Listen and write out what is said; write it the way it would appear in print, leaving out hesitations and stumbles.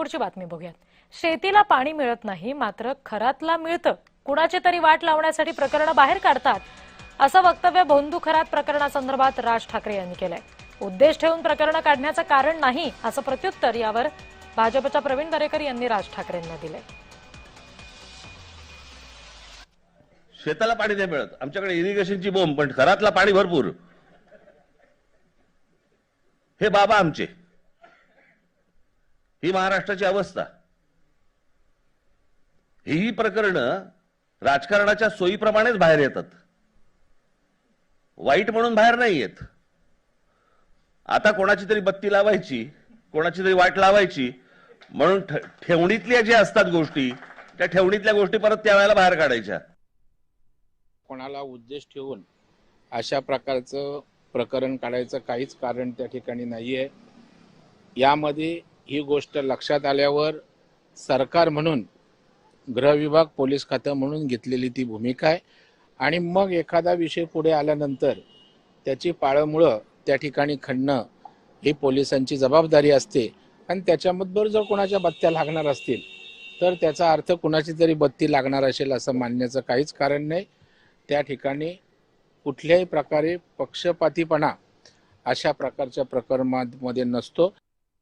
पुढची बातमी बघूयात। शेतीला पाणी मिळत नाही, मात्र खरातला मिळतं। कुणाची तरी वाट लावण्यासाठी प्रकरण बाहेर काढतात, असं वक्तव्य भोंदू खरात प्रकरणासंदर्भात राज ठाकरे यांनी केलंय। उद्देश ठेवून प्रकरण काढण्याचं कारण नाही, असं प्रत्युत्तर यावर भाजपच्या प्रवीण दरेकर यांनी राज ठाकरेंना दिलंय। शेताला पाणी नाही मिळत, आमच्याकडे इरिगेशनची बोंब, पण खरातला पाणी भरपूर। हे बाबा आमचे, ही महाराष्ट्राची अवस्था। ही प्रकरण राजकारणाच्या सोयीप्रमाणेच बाहेर येतात, वाईट म्हणून बाहेर नाही येत। आता कोणाची तरी बत्ती लावायची, कोणाची तरी वाट लावायची म्हणून ठेवणीतल्या ज्या असतात गोष्टी, त्या ठेवणीतल्या गोष्टी परत त्यावेळेला बाहेर काढायच्या। कोणाला उद्देश ठेवून अशा प्रकारचं प्रकरण काढायचं काहीच कारण त्या ठिकाणी नाहीये। यामध्ये ही गोष्ट लक्षात आल्यावर सरकार म्हणून, गृह विभाग, पोलीस खातं म्हणून घेतलेली ती भूमिका आहे आणि मग एखादा विषय पुढे आल्यानंतर त्याची पाळंमुळं त्या ठिकाणी खणणं ही पोलिसांची जबाबदारी असते आणि त्याच्याबरोबर जर कोणाच्या बत्त्या लागणार असतील तर त्याचा अर्थ कुणाची तरी बत्ती लागणार असेल असं मानण्याचं काहीच कारण नाही। त्या ठिकाणी कुठल्याही प्रकारे पक्षपातीपणा अशा प्रकारच्या प्रकरणांमध्ये नसतो।